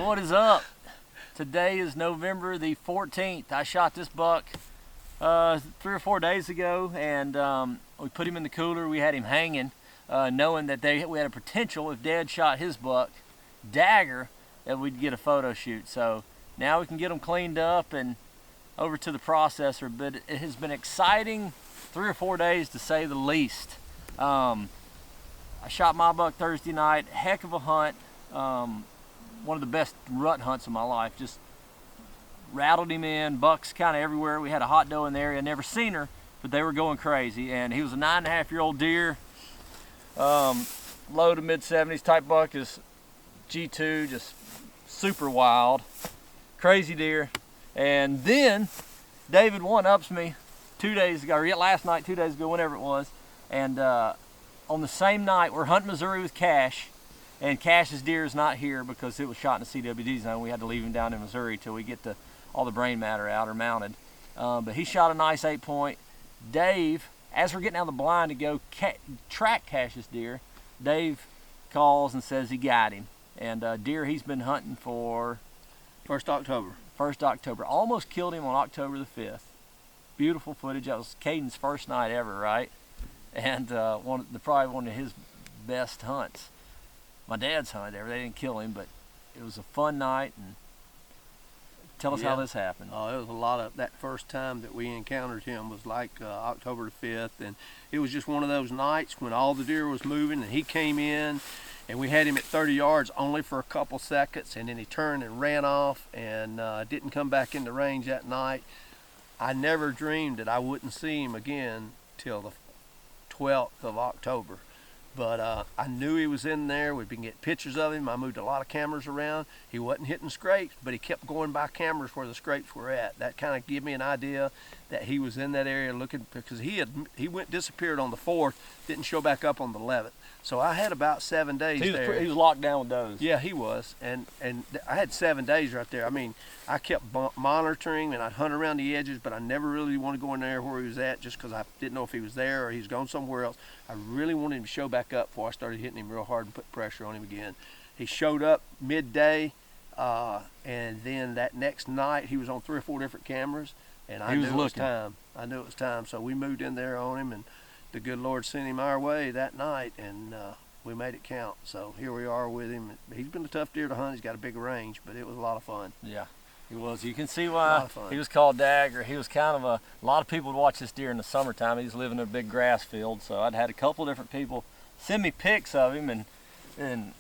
What is up? Today is November the 14th. I shot this buck 3 or 4 days ago, and we put him in the cooler. We had him hanging, knowing that we had a potential, if Dad shot his buck, Dagger, that we'd get a photo shoot. So now we can get them cleaned up and over to the processor, but it has been exciting 3 or 4 days to say the least. I shot my buck Thursday night, heck of a hunt. One of the best rut hunts of my life. Just rattled him in, bucks kind of everywhere. We had a hot doe in the area, never seen her, but they were going crazy. And he was a 9.5-year-old deer, low to mid 70s type buck, is G2, just super wild, crazy deer. And then David one-ups me 2 days ago, or last night, 2 days ago, whenever it was. And on the same night, we're hunting Missouri with Cash, and Cash's deer is not here because it was shot in a CWD zone. We had to leave him down in Missouri till we get all the brain matter out or mounted. But he shot a nice 8-point. Dave, as we're getting out of the blind to go track Cash's deer, Dave calls and says he got him. And deer he's been hunting for 1st October. 1st October. Almost killed him on October the 5th. Beautiful footage. That was Caden's first night ever, right? And probably one of his best hunts. My dad's hunt ever. They didn't kill him, but it was a fun night. And tell us how this happened. Oh, it was a lot of, that first time that we encountered him was like October the 5th, and it was just one of those nights when all the deer was moving, and he came in, and we had him at 30 yards only for a couple seconds, and then he turned and ran off, and didn't come back into range that night. I never dreamed that I wouldn't see him again till the 12th of October. But I knew he was in there. We've been getting pictures of him. I moved a lot of cameras around. He wasn't hitting scrapes, but he kept going by cameras where the scrapes were at. That kind of gave me an idea that he was in that area looking, because he disappeared on the 4th, didn't show back up on the 11th. So I had about 7 days there. He was locked down with those. Yeah, he was, and I had 7 days right there. I mean, I kept monitoring, and I'd hunt around the edges, but I never really wanted to go in there where he was at, just because I didn't know if he was there or he's gone somewhere else. I really wanted him to show back up before I started hitting him real hard and put pressure on him again. He showed up midday, and then that next night he was on 3 or 4 different cameras, and I knew it was time. I knew it was time, so we moved in there on him, and the good Lord sent him our way that night, and we made it count. So here we are with him. He's been a tough deer to hunt. He's got a big range, but it was a lot of fun. Yeah, he was. You can see why he was called Dagger. He was kind of a lot of people would watch this deer in the summertime. He's living in a big grass field, so I'd had a couple different people send me pics of him, and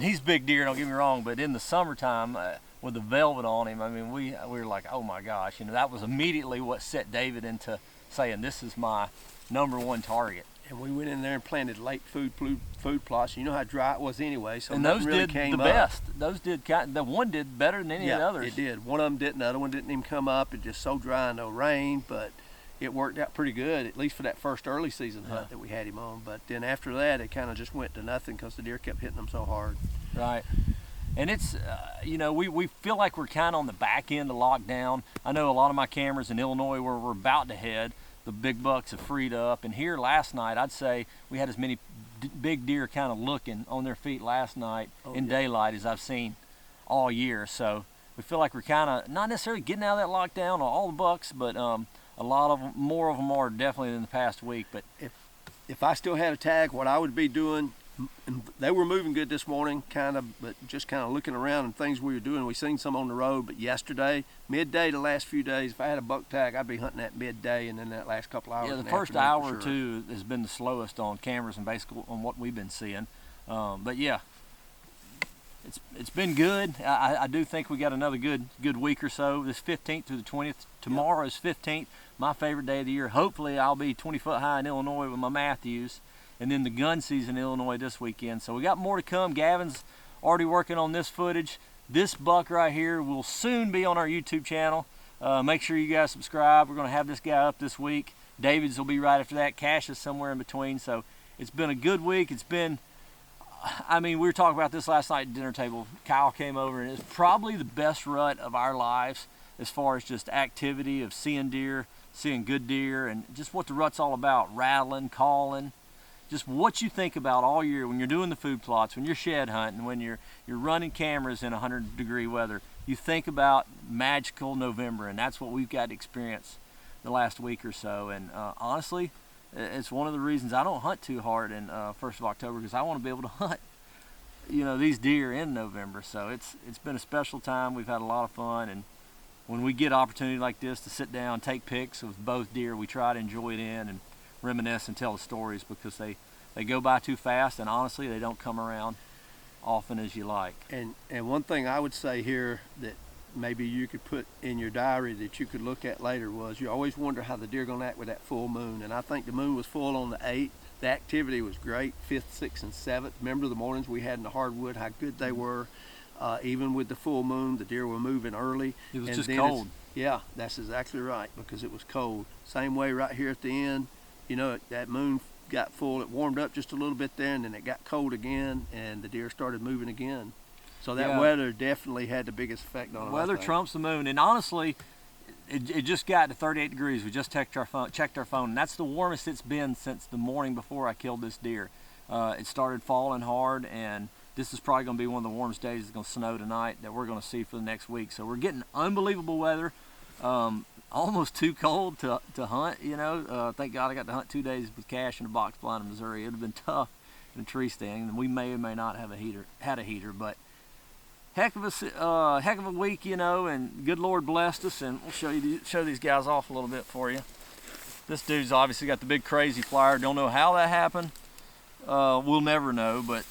he's big deer, don't get me wrong, but in the summertime with the velvet on him, I mean, we were like, oh my gosh, that was immediately what set David into saying, this is my #1 target. And we went in there and planted late food plots. You know how dry it was anyway, so and those really did came the best. Those did the one did better than any of the others. It did. One of them didn't. The other one didn't even come up. It just so dry, no rain, but it worked out pretty good, at least for that first early season hunt that we had him on. But then after that, it kind of just went to nothing because the deer kept hitting them so hard. Right. And it's, we feel like we're kind of on the back end of lockdown. I know a lot of my cameras in Illinois where we're about to head, the big bucks have freed up. And here last night, I'd say we had as many big deer kind of looking on their feet last night in daylight as I've seen all year. So we feel like we're kind of not necessarily getting out of that lockdown on all the bucks, but a lot of them, more of them are definitely in the past week. But if I still had a tag, what I would be doing, and they were moving good this morning, but just kind of looking around and things we were doing. We seen some on the road, but yesterday, midday, the last few days, if I had a buck tag, I'd be hunting at midday, and then that last couple hours. Yeah, the first hour or two has been the slowest on cameras and basically on what we've been seeing. But yeah, it's been good. I do think we got another good week or so. This 15th through the 20th. Tomorrow is 15th, my favorite day of the year. Hopefully, I'll be 20 foot high in Illinois with my Matthews. And then the gun season in Illinois this weekend. So we got more to come. Gavin's already working on this footage. This buck right here will soon be on our YouTube channel. Make sure you guys subscribe. We're gonna have this guy up this week. David's will be right after that. Cash is somewhere in between. So it's been a good week. It's been, I mean, we were talking about this last night at dinner table. Kyle came over, and it's probably the best rut of our lives as far as just activity of seeing deer, seeing good deer, and just what the rut's all about, rattling, calling. just what you think about all year when you're doing the food plots, when you're shed hunting, when you're running cameras in 100-degree weather. You think about magical November, and that's what we've got to experience the last week or so. And honestly, it's one of the reasons I don't hunt too hard in 1st of October, because I want to be able to hunt, you know, these deer in November. So it's been a special time. We've had a lot of fun, and when we get opportunity like this to sit down, take pics of both deer, we try to enjoy it in and reminisce and tell the stories, because they go by too fast, and honestly, they don't come around often as you like. And one thing I would say here that maybe you could put in your diary that you could look at later was, you always wonder how the deer going to act with that full moon. And I think the moon was full on the 8th. The activity was great, 5th, 6th, and 7th. Remember the mornings we had in the hardwood, how good they were. Even with the full moon, the deer were moving early. It was just cold. Yeah, that's exactly right, because it was cold. Same way right here at the end, you know, that moon got full, it warmed up just a little bit there, and then it got cold again, and the deer started moving again. So that weather definitely had the biggest effect on it. Weather trumps the moon, and honestly, it just got to 38 degrees. We just checked our phone, and that's the warmest it's been since the morning before I killed this deer. It started falling hard, and this is probably going to be one of the warmest days. It's going to snow tonight that we're going to see for the next week. So we're getting unbelievable weather. Almost too cold to hunt, you know. Thank God I got to hunt 2 days with Cash in a box blind in Missouri. It would have been tough in a tree stand, and we may or may not have had a heater, but heck of a week, you know. And good Lord blessed us, and we'll show these guys off a little bit for you. This dude's obviously got the big crazy flyer. Don't know how that happened. We'll never know, but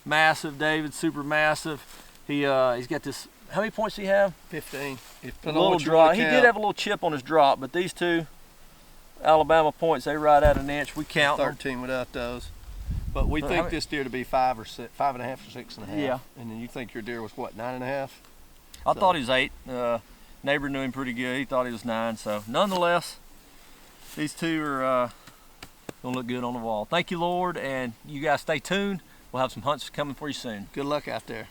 massive, David, super massive. He's got this. How many points do he have? 15. A little drop. He did have a little chip on his drop, but these two Alabama points, they right at an inch. We count 13 without those. But we think this deer to be 5 or 6, 5.5 or 6.5. Yeah. And then you think your deer was what, 9.5? I thought he was 8. Neighbor knew him pretty good. He thought he was 9. So nonetheless, these two are gonna look good on the wall. Thank you, Lord, and you guys stay tuned. We'll have some hunts coming for you soon. Good luck out there.